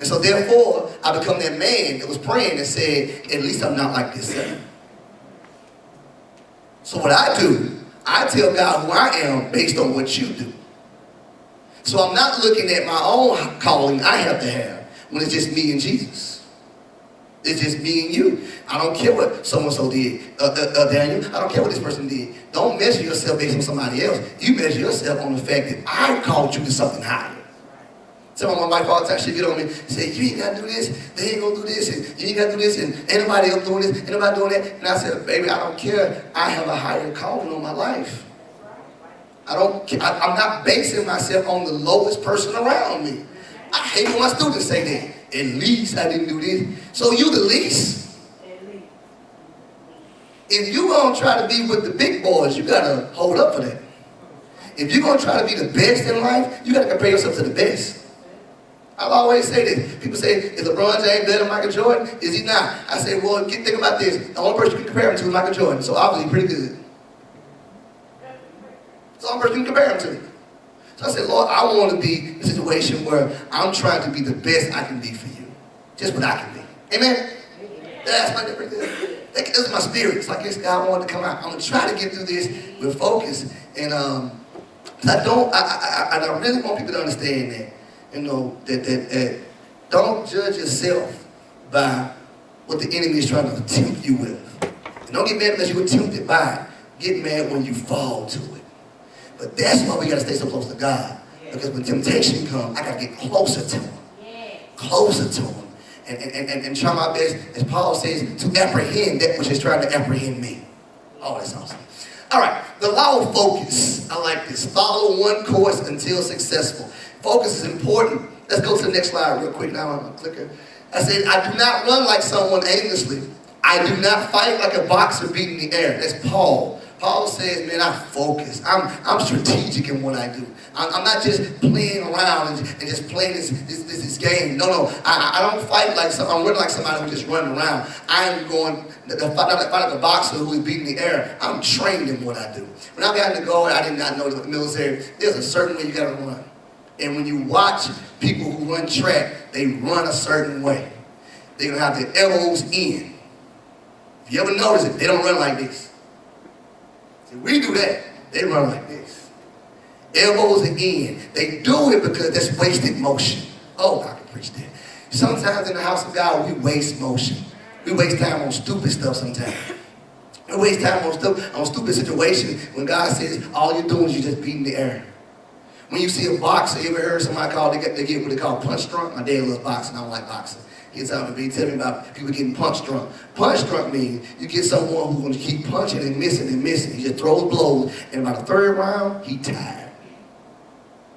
And so therefore, I become that man that was praying and said, at least I'm not like this son. So what I do, I tell God who I am based on what you do. So I'm not looking at my own calling I have to have when it's just me and Jesus. It's just me and you. I don't care what so-and-so did, Daniel. I don't care what this person did. Don't measure yourself based on somebody else. You measure yourself on the fact that I called you to something higher. Tell my wife all the time, she get on me and say, you ain't got to do this, they ain't going to do this, and you ain't got to do this, and ain't nobody else doing this, ain't nobody doing that. And I said, baby, I don't care. I have a higher calling on my life. I'm not basing myself on the lowest person around me. I hate when my students say that. At least I didn't do this. So you the least. If you're going to try to be with the big boys, you got to hold up for that. If you're going to try to be the best in life, you got to compare yourself to the best. I'll always say this. People say, is LeBron James better than Michael Jordan? Is he not? I say, well, think about this. The only person you can compare him to is Michael Jordan. So obviously pretty good. It's the only person you can compare him to. So I said, Lord, I want to be in a situation where I'm trying to be the best I can be for you. Just what I can be. Amen? That's my difference. That's my spirit. It's like this guy wanted to come out. I'm going to try to get through this with focus. And I really want people to understand that. You know, that don't judge yourself by what the enemy is trying to tempt you with. And don't get mad because you were tempted by it. Get mad when you fall to it. But that's why we got to stay so close to God. Because when temptation comes, I got to get closer to Him. Closer to Him. And try my best, as Paul says, to apprehend that which is trying to apprehend me. Oh, that's awesome. All right, the law of focus. I like this. Follow one course until successful. Focus is important. Let's go to the next slide real quick. Now I'm going to click it. I said, I do not run like someone aimlessly. I do not fight like a boxer beating the air. That's Paul. Paul says, man, I focus. I'm strategic in what I do. I'm not just playing around and just playing this game. No. I don't fight like some. I'm running like somebody who just running around. I'm going to fight like a boxer who is beating the air. I'm trained in what I do. When I got into Guard, I did not know the military. There's a certain way you got to run. And when you watch people who run track, they run a certain way. They're going to have their elbows in. If you ever notice it, they don't run like this. See, we do that. They run like this. Elbows are in. They do it because that's wasted motion. Oh, I can preach that. Sometimes in the house of God, we waste motion. We waste time on stupid stuff sometimes. We waste time on stupid situations when God says all you're doing is you're just beating the air. When you see a boxer, you ever heard somebody they get what they call punch drunk? My dad loves boxing. I don't like boxing. He tell me about people getting punch drunk. Punch drunk means you get someone who's going to keep punching and missing and missing. He just throws blows, and about the third round, he tired.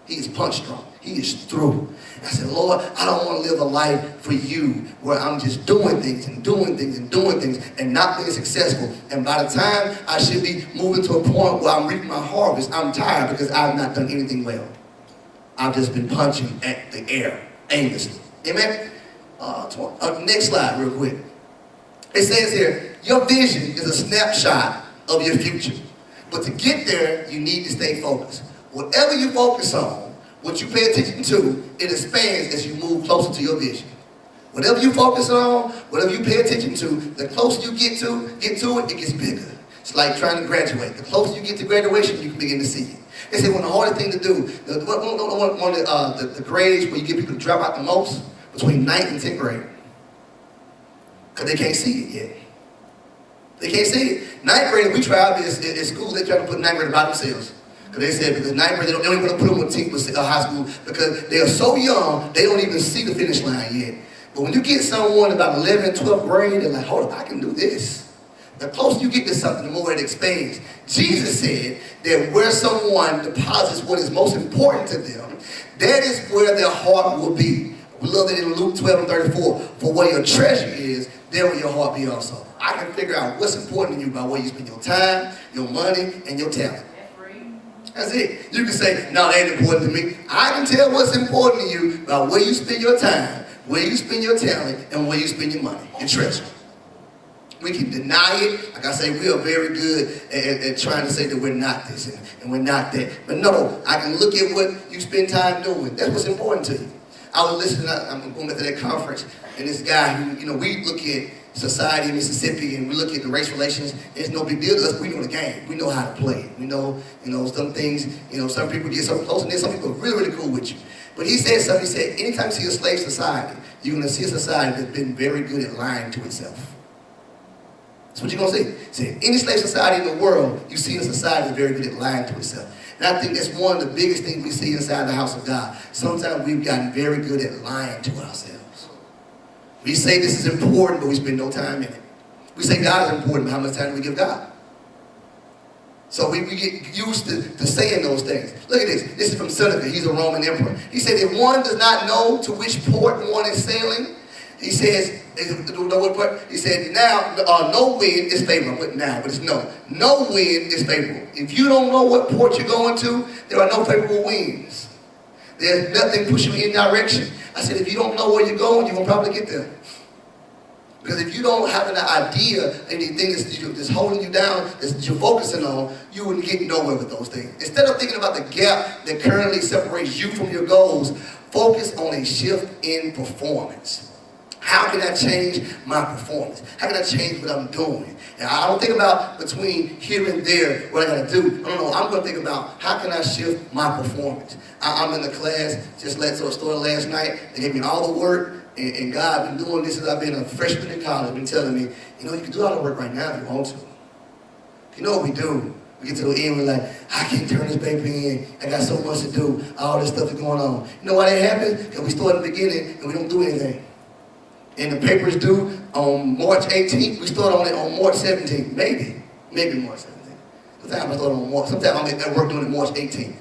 He is punch drunk. He is through. I said, Lord, I don't want to live a life for you where I'm just doing things and doing things and doing things and not being successful. And by the time I should be moving to a point where I'm reaping my harvest, I'm tired because I've not done anything well. I've just been punching at the air aimlessly. Amen? Next slide real quick. It says here, your vision is a snapshot of your future. But to get there, you need to stay focused. Whatever you focus on, what you pay attention to, it expands as you move closer to your vision. Whatever you focus on, whatever you pay attention to, the closer you get to it, it gets bigger. It's like trying to graduate. The closer you get to graduation, you can begin to see it. They say one of the hardest things to do, one of the grades where you get people to drop out the most, between 9th and 10th grade. Because they can't see it yet. They can't see it. 9th grade, we try out this at school, they try to put 9th grade by themselves. Because they said, because 9th grade, they don't even want to put them on team with high school because they are so young, they don't even see the finish line yet. But when you get someone about 11th, 12th grade, they're like, hold up, I can do this. The closer you get to something, the more it expands. Jesus said that where someone deposits what is most important to them, that is where their heart will be. We love that in Luke 12:34. For where your treasure is, there will your heart be also. I can figure out what's important to you by where you spend your time, your money, and your talent. That's it. You can say, no, that ain't important to me. I can tell what's important to you by where you spend your time, where you spend your talent, and where you spend your money, your treasure. We can deny it. Like I say, we are very good at trying to say that we're not this and we're not that. But no, I can look at what you spend time doing. That's what's important to you. I was listening, I'm going to that conference, and this guy who, we look at society in Mississippi and we look at the race relations, it's no big deal to us. We know the game. We know how to play. We know, some things, some people get so close and then some people are really, really cool with you. But he said something, he said, anytime you see a slave society, you're going to see a society that's been very good at lying to itself. That's what you're going to see. See, any slave society in the world, you see a society that's very good at lying to itself. And I think that's one of the biggest things we see inside the house of God. Sometimes we've gotten very good at lying to ourselves. We say this is important, but we spend no time in it. We say God is important, but how much time do we give God? So we get used to saying those things. Look at this. This is from Seneca. He's a Roman emperor. He said, if one does not know to which port one is sailing, he says, he said, now, no wind is favorable. But it's no. No wind is favorable. If you don't know what port you're going to, there are no favorable winds. There's nothing pushing you in direction. I said, if you don't know where you're going, you're going to probably get there. Because if you don't have an idea, anything that's holding you down, that you're focusing on, you wouldn't get nowhere with those things. Instead of thinking about the gap that currently separates you from your goals, focus on a shift in performance. How can I change my performance? How can I change what I'm doing? And I don't think about between here and there what I got to do. No. I'm going to think about how can I shift my performance. I'm in the class, just led to a story last night. They gave me all the work. And God been doing this since I've been a freshman in college, been telling me, you can do all the work right now if you want to. You know what we do? We get to the end, we're like, I can't turn this paper in. I got so much to do. All this stuff is going on. You know why that happens? Because we start at the beginning and we don't do anything. And the paper's due on March 18th. We start on it on March 17th. Maybe March 17th. Sometimes I start on March. Sometimes I'm at work doing it March 18th.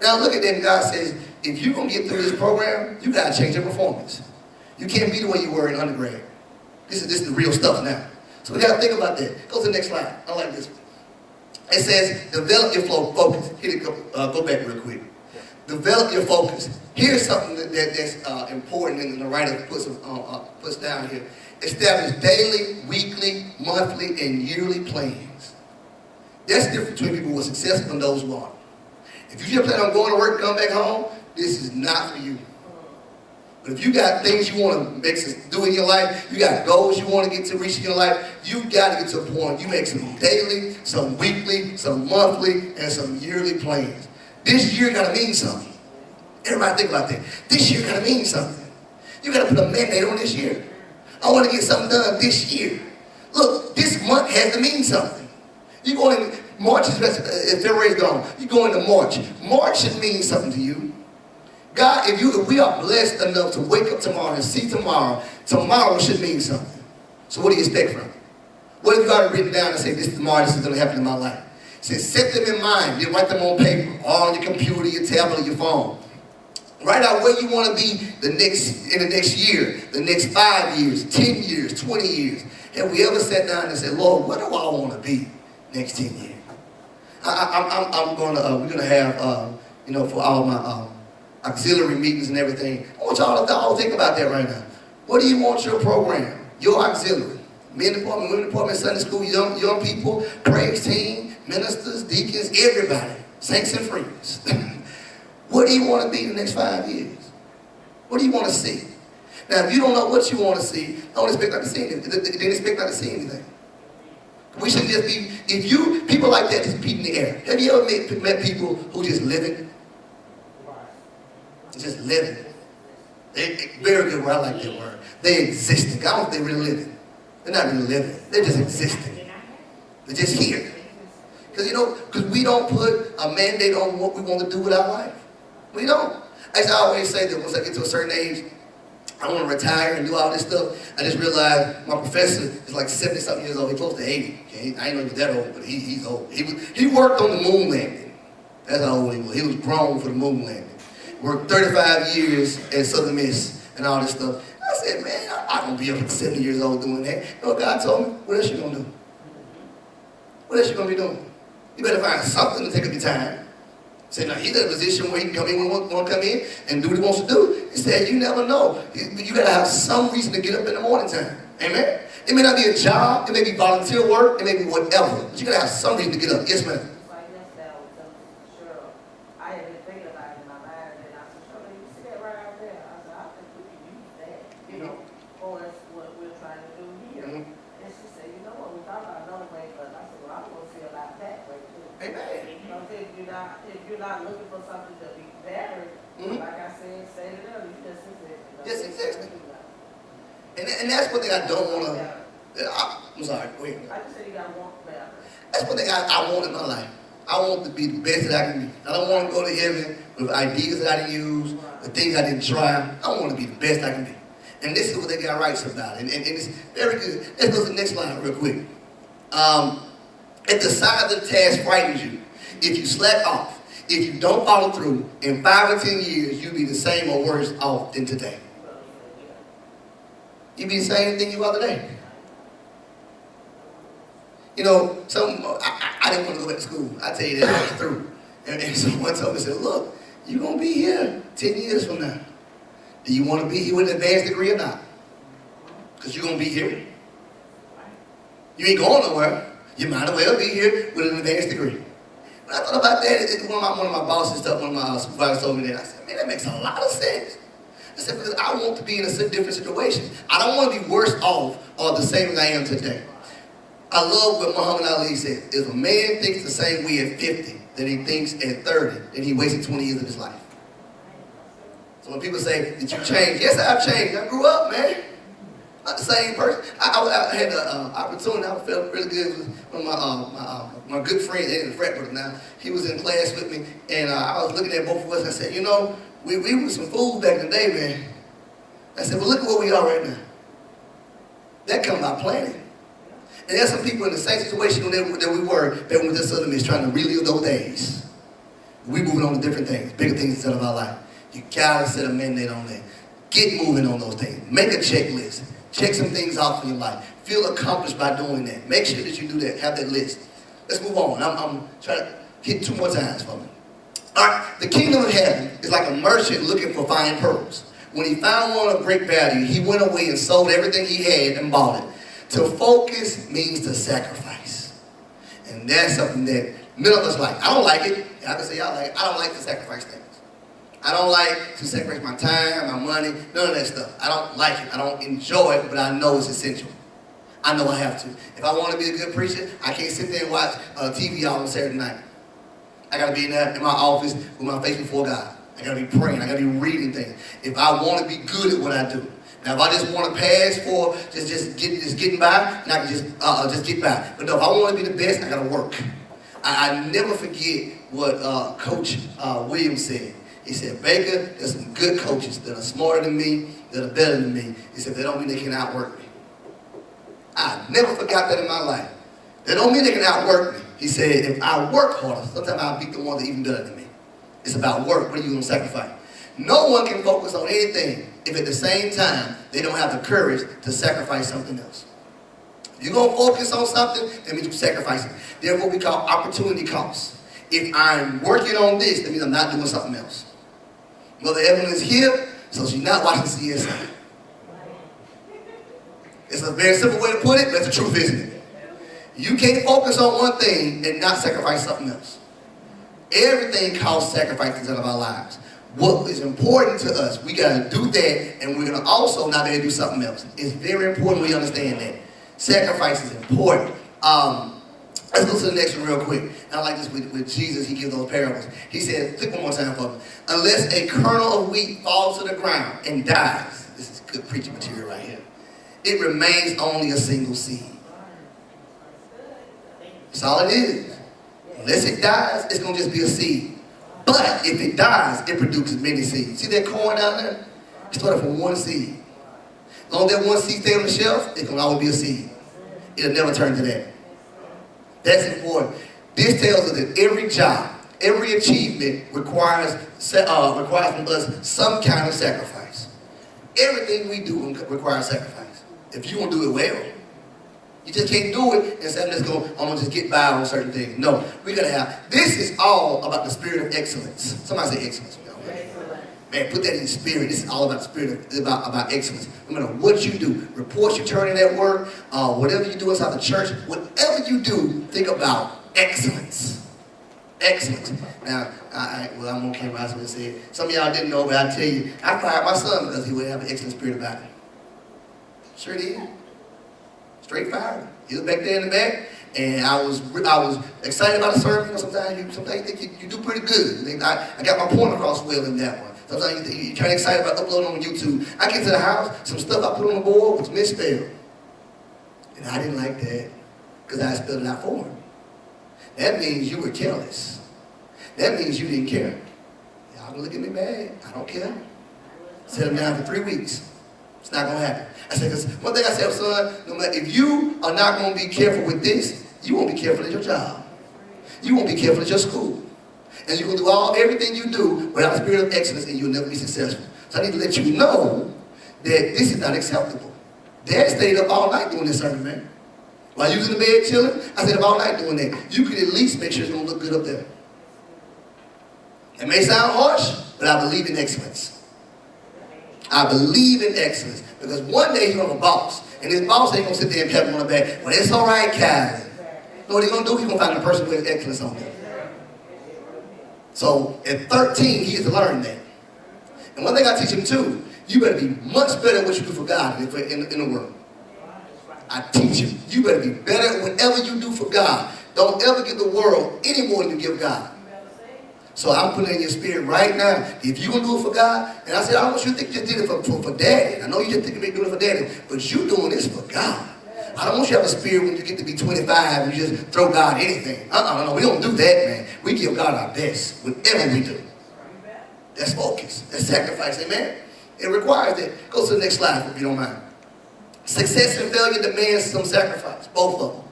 Now look at that, and God says, if you're going to get through this program, you got to change your performance. You can't be the way you were in undergrad. This is the real stuff now. So we got to think about that. Go to the next slide. I like this one. It says, develop your focus. Here it go back real quick. Develop your focus. Here's something that's important, and the writer puts down here. Establish daily, weekly, monthly, and yearly plans. That's the difference between people who are successful and those who aren't. If you just plan on going to work and coming back home, this is not for you. But if you got things you want to do in your life, you got goals you want to get to reach in your life, you got to get to a point. You make some daily, some weekly, some monthly, and some yearly plans. This year got to mean something. Everybody think about that. This year got to mean something. You got to put a mandate on this year. I want to get something done this year. Look, this month has to mean something. You go in March, February's gone. You go into March. March should mean something to you. God, if we are blessed enough to wake up tomorrow and see tomorrow, tomorrow should mean something. So what do you expect from it? What if you got it written down and say, this is tomorrow, this is going to happen in my life? Say, set them in mind. You write them on paper, or on your computer, your tablet, your phone. Write out where you want to be in the next year, the next 5 years, 10 years, 20 years. Have we ever sat down and said, Lord, what do I want to be next 10 years? We're going to have, for all my auxiliary meetings and everything. I want y'all to all think about that right now. What do you want your program, your auxiliary, men department, women department, Sunday school, young people, praise team, ministers, deacons, everybody, saints and friends. What do you want to be in the next 5 years? What do you want to see? Now, if you don't know what you want to see, don't expect not to see anything. Then expect not to see anything. We should just be, people like that just beat in the air. Have you ever met people who just living? Just living. Very good word, I like that word. They existing. I don't know if they're really living. They're not really living. They're just existing. They're just here. Because we don't put a mandate on what we want to do with our life. We don't. As I always say that once I get to a certain age, I want to retire and do all this stuff. I just realized my professor is like 70-something years old. He's close to 80. Okay? I ain't know he was that old, but he's old. He worked on the moon landing. That's how old he was. He was grown for the moon landing. Worked 35 years at Southern Miss and all this stuff. I said, man, I don't be up at 70 years old doing that. You know what God told me? What else you gonna do? What else you gonna be doing? You better find something to take up your time. Say, now he's in a position where he can come in when he want to come in and do what he wants to do. He said, you never know. You gotta have some reason to get up in the morning time. Amen? It may not be a job, it may be volunteer work, it may be whatever. But you gotta have some reason to get up. Yes, ma'am. And that's one thing I don't want to, I'm sorry, go ahead. I just said you got to want better. That's one thing I want in my life. I want to be the best that I can be. I don't want to go to heaven with ideas that I didn't use, with things I didn't try. I want to be the best I can be. And this is what they got rights about. And it's very good. Let's go to the next slide real quick. If the size of the task frightens you, if you slack off, if you don't follow through, in 5 or 10 years, you'll be the same or worse off than today. You'll be the same thing you are today. You know, I didn't want to go back to school. I tell you that I was through. And someone told me, said, look, you're going to be here 10 years from now. Do you want to be here with an advanced degree or not? Because you're going to be here. You ain't going nowhere. You might as well be here with an advanced degree. When I thought about that, one of my bosses, one of my supervisors told me that. I said, man, that makes a lot of sense. I said, because I want to be in a different situation. I don't want to be worse off or the same as I am today. I love what Muhammad Ali said. If a man thinks the same way at 50 that he thinks at 30, then he wasted 20 years of his life. So when people say, did you change? Yes, I've changed. I grew up, man. Not the same person. I had an opportunity. I felt really good with one of my good friends, they're in the frat group now. He was in class with me, and I was looking at both of us. I said, you know, we were some fools back in the day, man. I said, well, look at where we are right now. That comes by planning. And there's some people in the same situation that we were back when this other man is trying to relive those days. We moving on to different things, bigger things instead of our life. You gotta set a mandate on that. Get moving on those things. Make a checklist. Check some things off in your life. Feel accomplished by doing that. Make sure that you do that. Have that list. Let's move on. I'm trying to hit 2 more times for me. All right. The kingdom of heaven is like a merchant looking for fine pearls. When he found one of great value, he went away and sold everything he had and bought it. To focus means to sacrifice. And that's something that none of us like. I don't like it. I can say y'all like it. I don't like to sacrifice things. I don't like to sacrifice my time, my money, none of that stuff. I don't like it. I don't enjoy it, but I know it's essential. I know I have to. If I want to be a good preacher, I can't sit there and watch TV all on Saturday night. I got to be in there in my office with my face before God. I got to be praying. I got to be reading things. If I want to be good at what I do. Now, if I just want to pass for just getting by, then I can just get by. But no, if I want to be the best, I got to work. I never forget what Coach Williams said. He said, Baker, there's some good coaches that are smarter than me, that are better than me. He said, they don't mean they can outwork me. I never forgot that in my life. They don't mean they can outwork me. He said, if I work harder, sometimes I'll beat the ones that are even better than me. It's about work. What are you going to sacrifice? No one can focus on anything if at the same time they don't have the courage to sacrifice something else. If you're going to focus on something, that means you're sacrificing. Therefore, we call opportunity cost. If I'm working on this, that means I'm not doing something else. Mother Evelyn is here, so she's not watching CSI. It's a very simple way to put it, but it's the truth, isn't it? You can't focus on one thing and not sacrifice something else. Everything costs sacrifices out of our lives. What is important to us, we got to do that, and we're going to also not be able to do something else. It's very important we understand that. Sacrifice is important. Let's go to the next one real quick. And I like this with Jesus, he gives those parables. He says, click one more time for me. Unless a kernel of wheat falls to the ground and dies, this is good preaching material right here, it remains only a single seed. That's all it is. Unless it dies, it's going to just be a seed. But if it dies, it produces many seeds. See that corn down there? It started from one seed. As long as that one seed stays on the shelf, it's going to always be a seed. It'll never turn to that. That's important. This tells us that every job, every achievement requires from us some kind of sacrifice. Everything we do requires sacrifice. If you want to do it well, you just can't do it and say, I'm going to just get by on certain things. No, we got to have, this is all about the spirit of excellence. Somebody say excellence. Man, put that in the spirit. This is all about the spirit, about excellence. No matter what you do, reports you turn in at work, whatever you do inside the church, whatever you do, think about excellence. Excellence. Now, I'm going to come out and say, some of y'all didn't know, but I tell you, I fired my son because he would have an excellent spirit about him. Sure did. Straight fired. He was back there in the back, and I was excited about the sermon. You know, sometimes you think you do pretty good. I got my point across well in that one. Sometimes you're kind of excited about uploading on YouTube. I get to the house, some stuff I put on the board was misspelled. And I didn't like that because I spelled it out for him. That means you were careless. That means you didn't care. Y'all gonna look at me bad. I don't care. Set him down for 3 weeks. It's not gonna happen. I said, because one thing I said, son, no matter if you are not gonna be careful with this, you won't be careful at your job. You won't be careful at your school. And you're gonna do everything you do without a spirit of excellence, and you'll never be successful. So I need to let you know that this is not acceptable. Dad stayed up all night doing this sermon, man. While you was in the bed chilling, I stayed up all night doing that. You could at least make sure it's gonna look good up there. It may sound harsh, but I believe in excellence. I believe in excellence. Because one day you're gonna boss, and this boss ain't gonna sit there and pat him on the back. Well, it's all right, Kylie. You know what he's gonna do? He's gonna find a person with excellence on them. So at 13, he has to learn that. And one thing I teach him too, you better be much better at what you do for God than in the world. I teach him, you better be better at whatever you do for God. Don't ever give the world any more than you give God. So I'm putting it in your spirit right now. If you're going to do it for God, and I said, I don't want you to think you just did it for daddy. I know you just think you're doing it for daddy, but you're doing this for God. I don't want you to have a spirit when you get to be 25 and you just throw God anything. No, we don't do that, man. We give God our best, whatever we do. That's focus. That's sacrifice, amen? It requires that. Go to the next slide if you don't mind. Success and failure demands some sacrifice, both of them.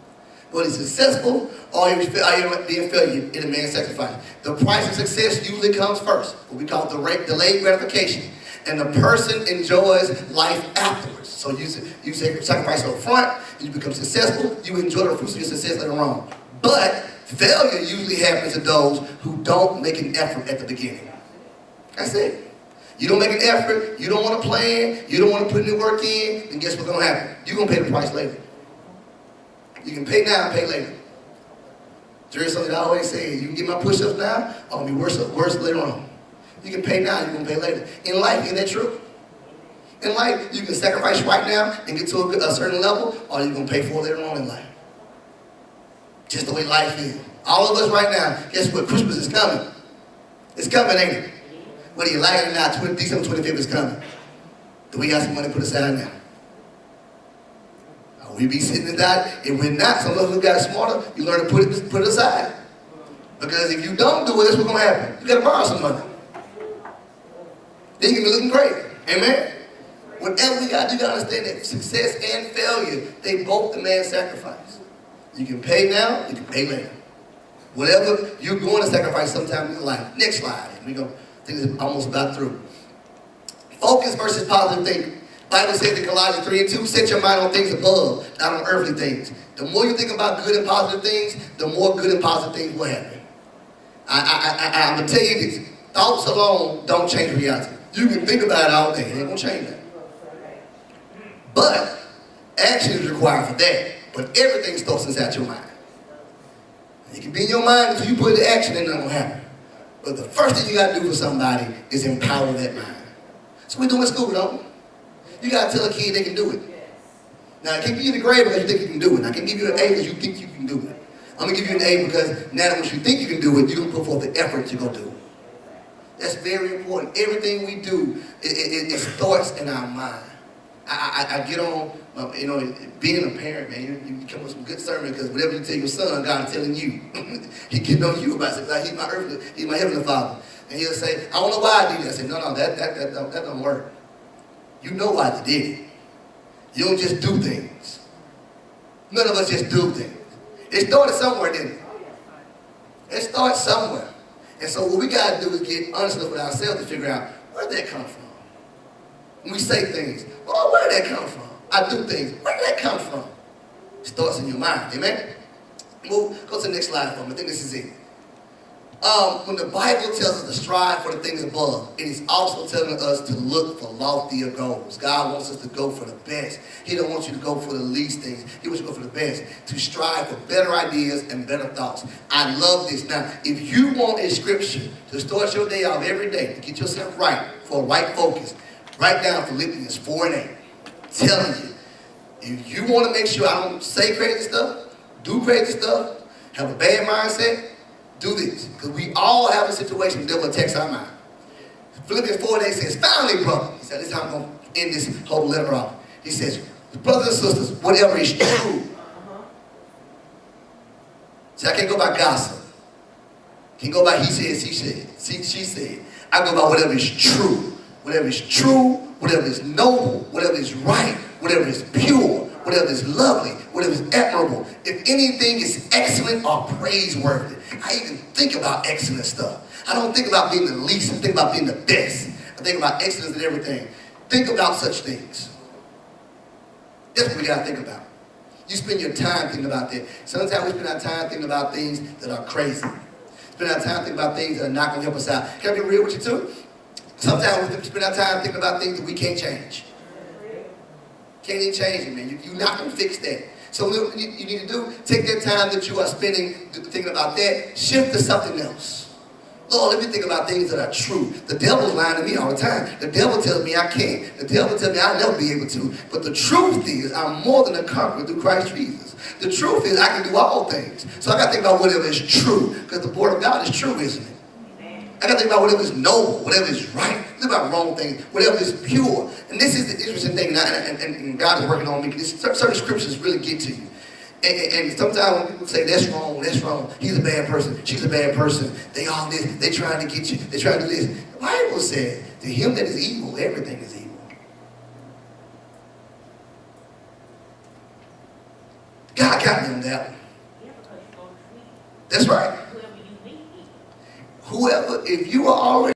Whether it's successful or you're being failure, it demands sacrifice. The price of success usually comes first, what we call delayed gratification. And the person enjoys life afterwards. So you sacrifice up front, and you become successful, you enjoy the fruits of your success later on. But failure usually happens to those who don't make an effort at the beginning. That's it. You don't make an effort, you don't want to plan, you don't want to put any work in, then guess what's going to happen? You're going to pay the price later. You can pay now and pay later. There's something I always say, you can get my push-ups now, I'm going to be worse later on. You can pay now, you're going to pay later. In life, isn't that true? In life, you can sacrifice right now and get to a certain level, or you're going to pay for it later on in life. Just the way life is. All of us right now, guess what? Christmas is coming. It's coming, ain't it? Whether you like it or not, December 25th is coming. Do we got some money put aside now? We be sitting in that. If we're not, some of us got smarter, you learn to put it aside. Because if you don't do it, that's what's going to happen. You got to borrow some money. Then you're going to be looking great. Amen? Whatever we got to do, you got to understand that success and failure, they both demand sacrifice. You can pay now, you can pay later. Whatever you're going to sacrifice sometime in your life. Next slide. We're going to think it's almost about through. Focus versus positive thinking. Bible says in Colossians 3:2, set your mind on things above, not on earthly things. The more you think about good and positive things, the more good and positive things will happen. I'm going to tell you this. Thoughts alone don't change reality. You can think about it all day. It ain't going to change that. But action is required for that. But everything starts inside your mind. It can be in your mind until you put the action in, nothing will happen. But the first thing you got to do for somebody is empower that mind. So we do in school, don't we? You got to tell a kid they can do it. Now, I can't give you the grade because you think you can do it. I can give you an A because you think you can do it. I'm going to give you an A because now that once you think you can do it, you're going to put forth the effort to go do it. That's very important. Everything we do, it starts in our mind. I get on, being a parent, man, you come with some good sermon because whatever you tell your son, God is telling you. He getting on you about it. Like, he's my heavenly father. And he'll say, I don't know why I did that. I say, no, that don't work. You know why they did it. You don't just do things. None of us just do things. It started somewhere, didn't it? It started somewhere. And so what we got to do is get honest enough with ourselves to figure out, where did that come from? When we say things, well, where did that come from? I do things, where did that come from? It starts in your mind, amen? Go to the next slide for me. I think this is it. When the Bible tells us to strive for the things above, it is also telling us to look for loftier goals. God wants us to go for the best. He don't want you to go for the least things. He wants you to go for the best, to strive for better ideas and better thoughts. I love this. Now, if you want a scripture to start your day off every day, to get yourself right, for a right focus, write down Philippians 4:8. Telling you, if you want to make sure I don't say crazy stuff, do crazy stuff, have a bad mindset, do this. Because we all have a situation that will text our mind. Philippians 4:8 says, finally, brother, he said, this is how I'm going to end this whole letter off. He says, brothers and sisters, whatever is true. See, I can't go by gossip. Can't go by he said, she said. I go by whatever is true. Whatever is true, whatever is noble, whatever is right, whatever is pure, whatever is lovely, whatever is admirable. If anything is excellent or praiseworthy. I even think about excellent stuff. I don't think about being the least. I think about being the best. I think about excellence in everything. Think about such things. That's what we got to think about. You spend your time thinking about that. Sometimes we spend our time thinking about things that are crazy. Spend our time thinking about things that are not going to help us out. Can I be real with you too? Sometimes we spend our time thinking about things that we can't change. Can't even change it, man. You're not going to fix that. So what you need to do, take that time that you are spending thinking about that, shift to something else. Lord, let me think about things that are true. The devil's lying to me all the time. The devil tells me I can't. The devil tells me I'll never be able to. But the truth is, I'm more than a conqueror through Christ Jesus. The truth is, I can do all things. So I got to think about whatever is true, because the word of God is true, isn't it? I got to think about whatever is noble, whatever is right. Think about wrong things, whatever is pure. And this is the interesting thing, and God is working on me, because certain scriptures really get to you. And sometimes when people say, that's wrong, he's a bad person, she's a bad person, they all this, they trying to get you, they trying to do this. The Bible says, to him that is evil, everything is evil. God got me on that one. That's right. Whoever, if you are already